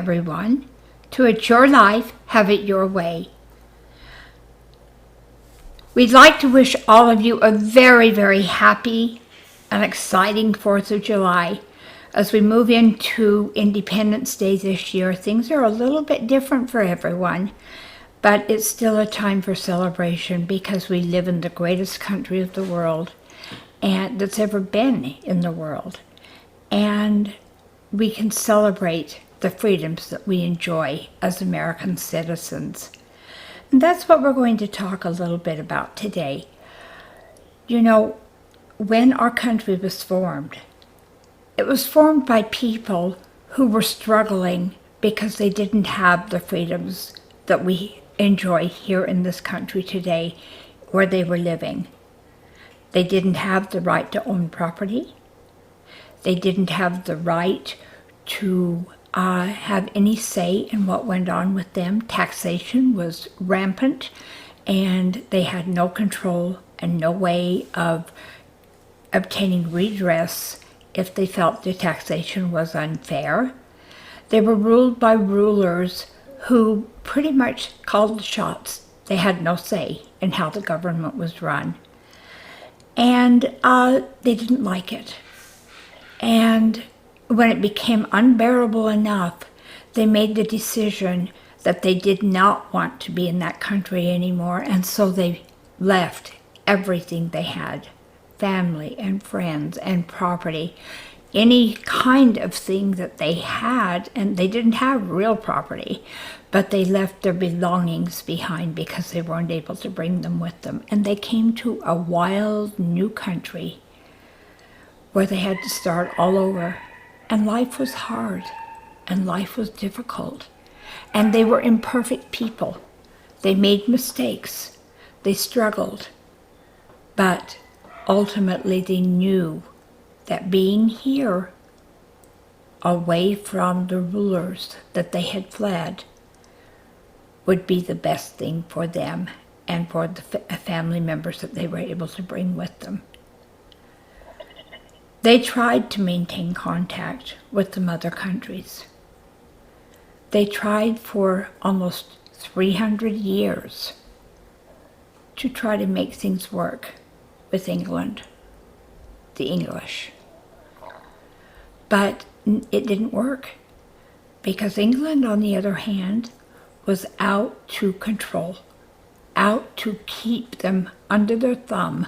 everyone, to It's Your Life, Have It Your Way. We'd like to wish all of you a very, very happy and exciting 4th of July. As we move into Independence Day this year, things are a little bit different for everyone, but it's still a time for celebration because we live in the greatest country of the world and that's ever been in the world. And we can celebrate the freedoms that we enjoy as American citizens. And that's what we're going to talk a little bit about today. You know, when our country was formed, it was formed by people who were struggling because they didn't have the freedoms that we enjoy here in this country today where they were living. They didn't have the right to own property. They didn't have the right to have any say in what went on with them. Taxation was rampant, and they had no control and no way of obtaining redress if they felt the taxation was unfair. They were ruled by rulers who pretty much called the shots. They had no say in how the government was run. And they didn't like it. And when it became unbearable enough, they made the decision that they did not want to be in that country anymore, and so they left everything they had. Family and friends and property, any kind of thing that they had, and they didn't have real property, but they left their belongings behind because they weren't able to bring them with them. And they came to a wild new country where they had to start all over. And life was hard, and life was difficult. And they were imperfect people. They made mistakes. They struggled. But ultimately, they knew that being here, away from the rulers that they had fled, would be the best thing for them and for the family members that they were able to bring with them. They tried to maintain contact with the mother countries. They tried for almost 300 years to try to make things work with England, the English. But it didn't work because England, on the other hand, was out to control, out to keep them under their thumb,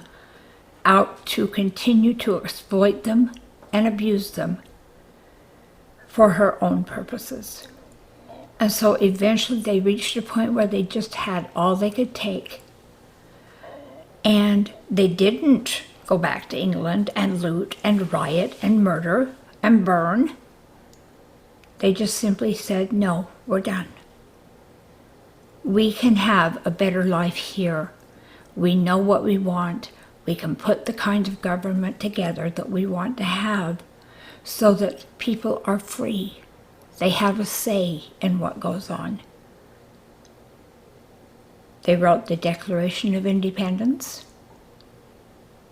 out to continue to exploit them and abuse them for her own purposes. And so eventually they reached a point where they just had all they could take. And they didn't go back to England and loot and riot and murder and burn. They just simply said, no, we're done. We can have a better life here. We know what we want. We can put the kind of government together that we want to have so that people are free. They have a say in what goes on. They wrote the Declaration of Independence,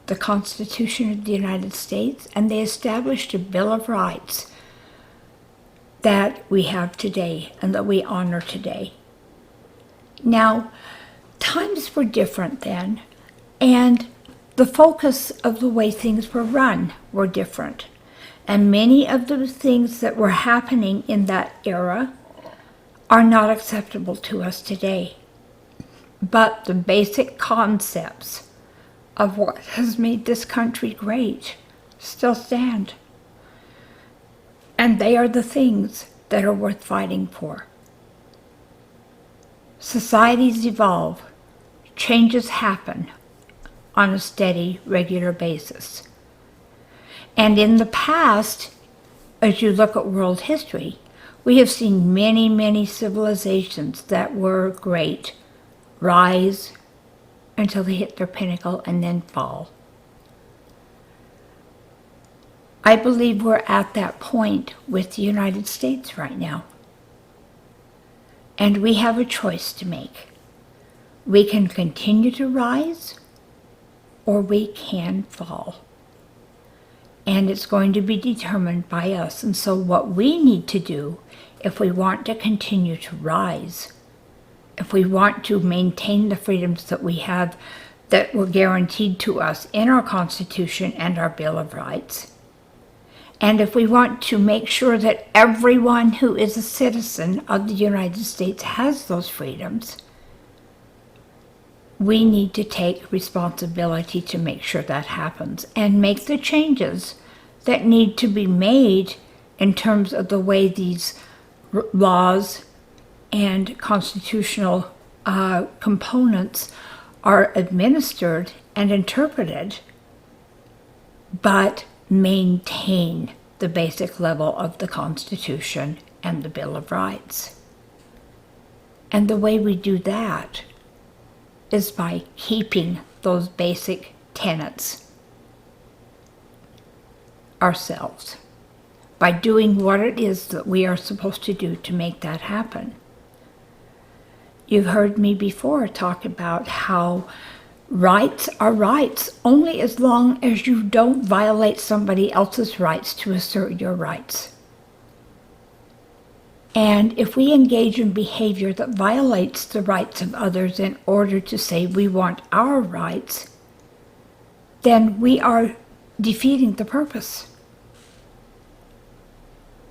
the Constitution of the United States, and they established a Bill of Rights that we have today and that we honor today. Now, times were different then, and the focus of the way things were run were different. And many of the things that were happening in that era are not acceptable to us today. But the basic concepts of what has made this country great still stand. And they are the things that are worth fighting for. Societies evolve. Changes happen on a steady, regular basis. And in the past, as you look at world history, we have seen many, many civilizations that were great rise until they hit their pinnacle and then fall. I believe we're at that point with the United States right now. And we have a choice to make. We can continue to rise, or we can fall. And it's going to be determined by us. And so what we need to do if we want to continue to rise, if we want to maintain the freedoms that we have that were guaranteed to us in our Constitution and our Bill of Rights, and if we want to make sure that everyone who is a citizen of the United States has those freedoms, we need to take responsibility to make sure that happens and make the changes that need to be made in terms of the way these laws and constitutional components are administered and interpreted, but maintain the basic level of the Constitution and the Bill of Rights. And the way we do that is by keeping those basic tenets ourselves, by doing what it is that we are supposed to do to make that happen. You've heard me before talk about how rights are rights only as long as you don't violate somebody else's rights to assert your rights. And if we engage in behavior that violates the rights of others in order to say we want our rights, then we are defeating the purpose.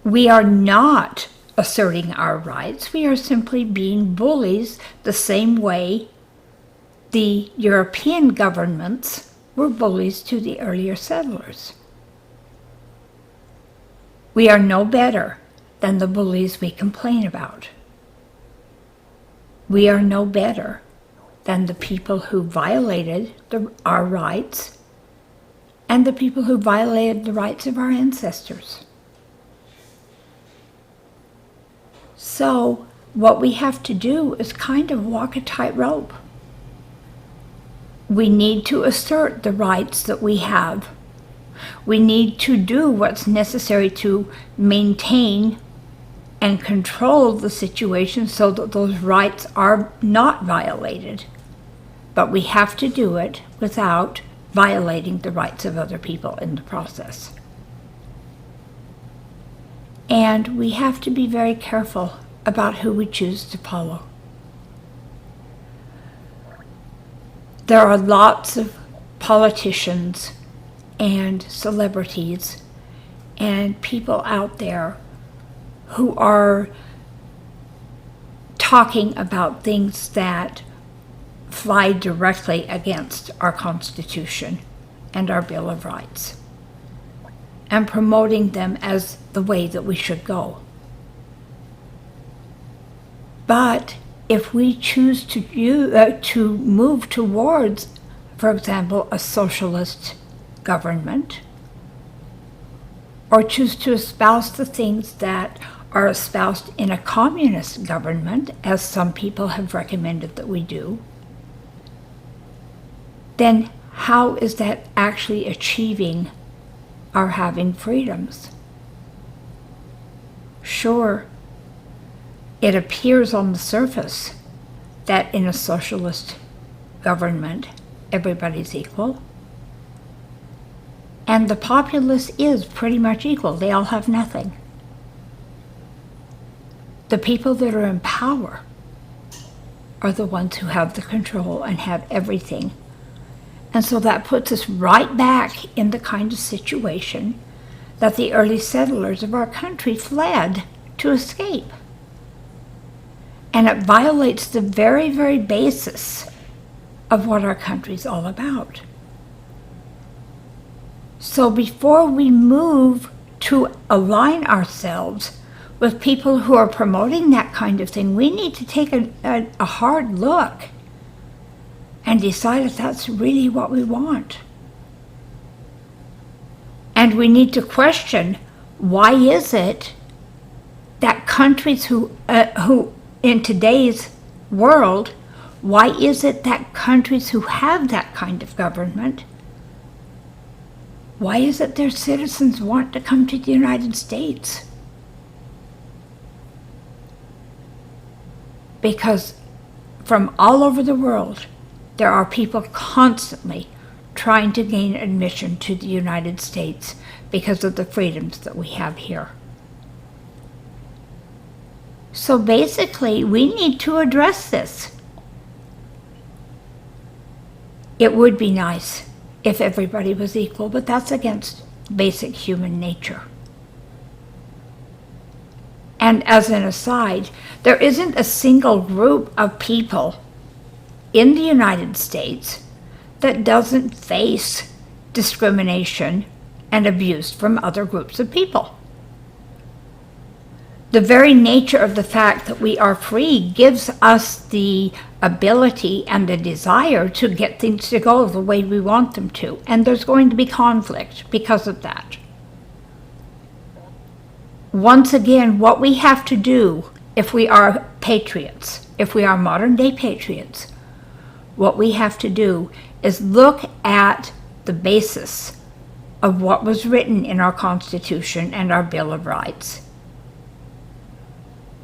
We are not asserting our rights. We are simply being bullies the same way the European governments were bullies to the earlier settlers. We are no better than the bullies we complain about. We are no better than the people who violated our rights and the people who violated the rights of our ancestors. So what we have to do is kind of walk a tightrope. We need to assert the rights that we have. We need to do what's necessary to maintain and control the situation so that those rights are not violated. But we have to do it without violating the rights of other people in the process. And we have to be very careful about who we choose to follow. There are lots of politicians and celebrities and people out there who are talking about things that fly directly against our Constitution and our Bill of Rights, and promoting them as the way that we should go. But if we choose to move towards, for example, a socialist government, or choose to espouse the things that are espoused in a communist government, as some people have recommended that we do, then how is that actually achieving our having freedoms? Sure, it appears on the surface that in a socialist government, everybody's equal. And the populace is pretty much equal. They all have nothing. The people that are in power are the ones who have the control and have everything. And so that puts us right back in the kind of situation that the early settlers of our country fled to escape. And it violates the very, very basis of what our country's all about. So before we move to align ourselves with people who are promoting that kind of thing, we need to take a hard look and decide if that's really what we want. And we need to question, why is it that countries who in today's world, why is it that countries who have that kind of government, why is it their citizens want to come to the United States? Because from all over the world, there are people constantly trying to gain admission to the United States because of the freedoms that we have here. So basically, we need to address this. It would be nice if everybody was equal, but that's against basic human nature. And as an aside, there isn't a single group of people in the United States that doesn't face discrimination and abuse from other groups of people. The very nature of the fact that we are free gives us the ability and the desire to get things to go the way we want them to. And there's going to be conflict because of that. Once again, what we have to do if we are patriots, if we are modern day patriots, what we have to do is look at the basis of what was written in our Constitution and our Bill of Rights,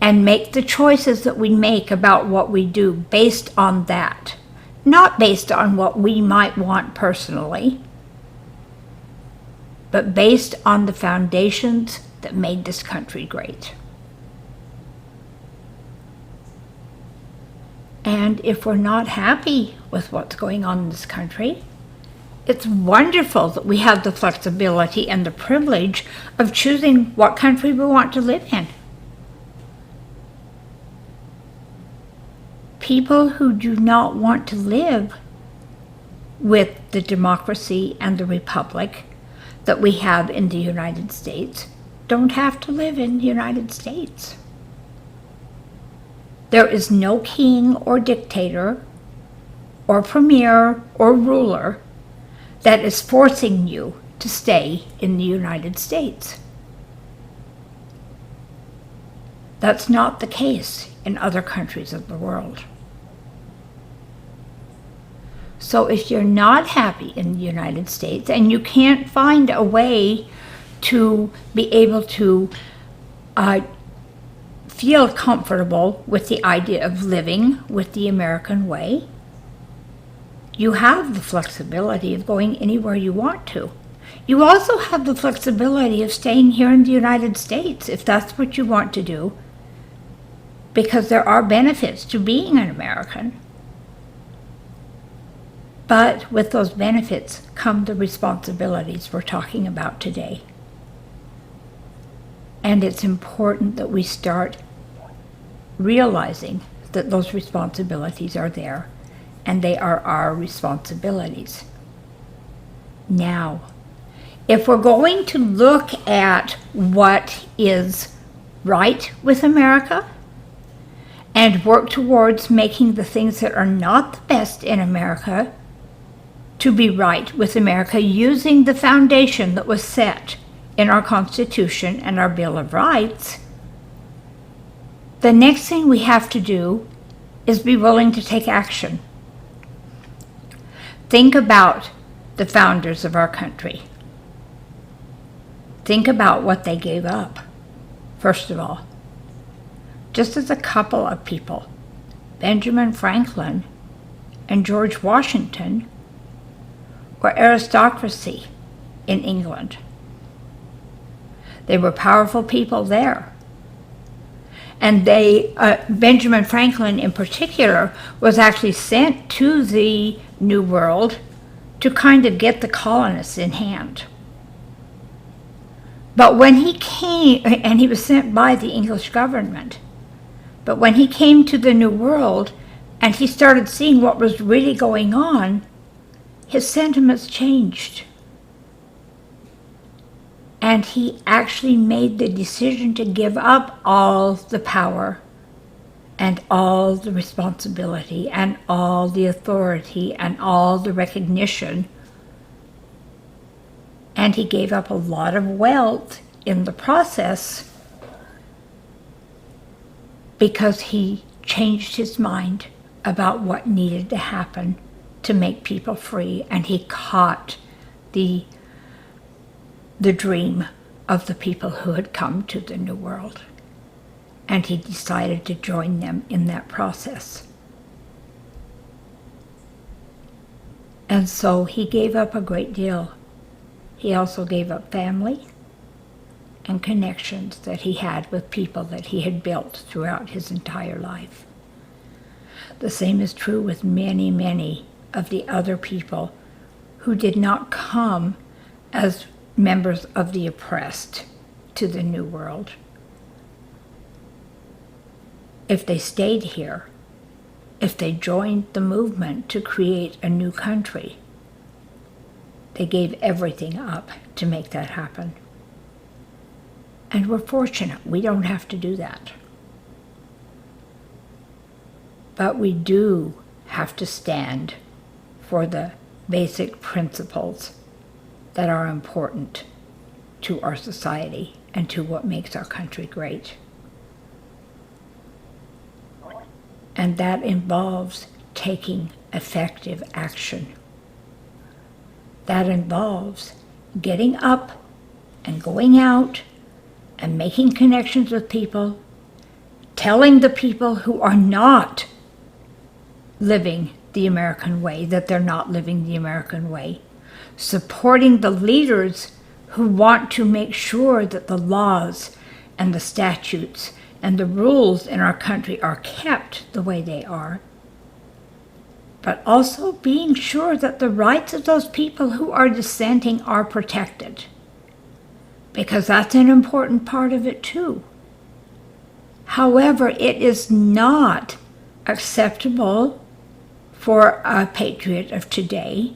and make the choices that we make about what we do based on that, not based on what we might want personally, but based on the foundations that made this country great. And if we're not happy with what's going on in this country, it's wonderful that we have the flexibility and the privilege of choosing what country we want to live in. People who do not want to live with the democracy and the republic that we have in the United States don't have to live in the United States. There is no king or dictator or premier or ruler that is forcing you to stay in the United States. That's not the case in other countries of the world. So if you're not happy in the United States and you can't find a way to be able to feel comfortable with the idea of living with the American way, you have the flexibility of going anywhere you want to. You also have the flexibility of staying here in the United States if that's what you want to do, because there are benefits to being an American. But with those benefits come the responsibilities we're talking about today. And it's important that we start realizing that those responsibilities are there, and they are our responsibilities. Now, if we're going to look at what is right with America and work towards making the things that are not the best in America to be right with America using the foundation that was set in our Constitution and our Bill of Rights, the next thing we have to do is be willing to take action. Think about the founders of our country. Think about what they gave up, first of all. Just as a couple of people, Benjamin Franklin and George Washington, were aristocracy in England. They were powerful people there. And Benjamin Franklin in particular was actually sent to the New World to kind of get the colonists in hand. But when he came, and he was sent by the English government, but when he came to the New World and he started seeing what was really going on, his sentiments changed. And he actually made the decision to give up all the power and all the responsibility and all the authority and all the recognition. And he gave up a lot of wealth in the process because he changed his mind about what needed to happen to make people free, and he caught the dream of the people who had come to the New World, and he decided to join them in that process. And so he gave up a great deal. He also gave up family. and connections that he had with people that he had built throughout his entire life. The same is true with many, many of the other people who did not come as members of the oppressed to the New World. If they stayed here, if they joined the movement to create a new country, they gave everything up to make that happen. And we're fortunate we don't have to do that. But we do have to stand for the basic principles that are important to our society and to what makes our country great. And that involves taking effective action. That involves getting up and going out and making connections with people, telling the people who are not living the American way that they're not living the American way, supporting the leaders who want to make sure that the laws and the statutes and the rules in our country are kept the way they are, but also being sure that the rights of those people who are dissenting are protected, because that's an important part of it too. However, it is not acceptable for a patriot of today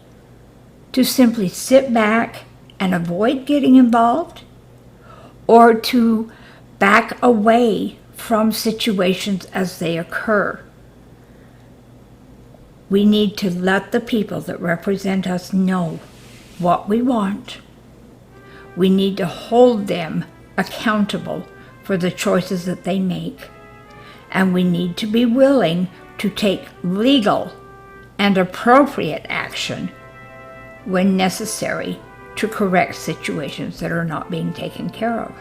to simply sit back and avoid getting involved, or to back away from situations as they occur. We need to let the people that represent us know what we want. We need to hold them accountable for the choices that they make. And we need to be willing to take legal and appropriate action when necessary to correct situations that are not being taken care of.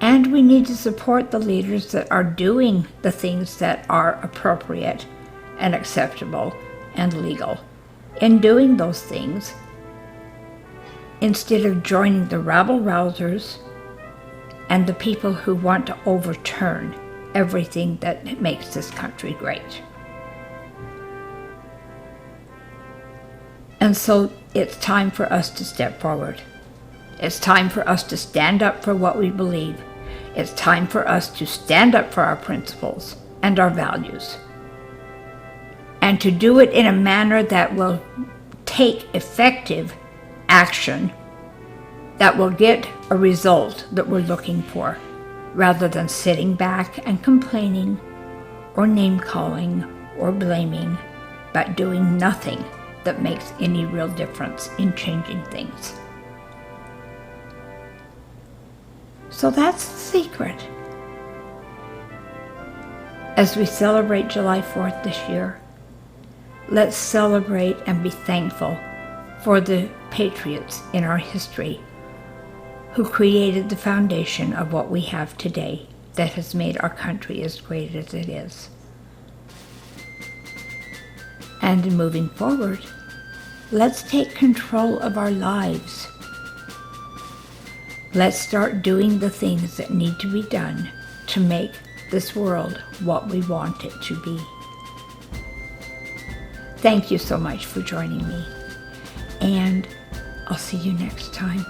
And we need to support the leaders that are doing the things that are appropriate and acceptable and legal in doing those things, instead of joining the rabble-rousers and the people who want to overturn everything that makes this country great. And so it's time for us to step forward. It's time for us to stand up for what we believe. It's time for us to stand up for our principles and our values, and to do it in a manner that will take effective action that will get a result that we're looking for, rather than sitting back and complaining or name-calling or blaming, but doing nothing that makes any real difference in changing things. So that's the secret. As we celebrate July 4th this year, let's celebrate and be thankful for the patriots in our history who created the foundation of what we have today that has made our country as great as it is. And in moving forward, let's take control of our lives. Let's start doing the things that need to be done to make this world what we want it to be. Thank you so much for joining me, and I'll see you next time.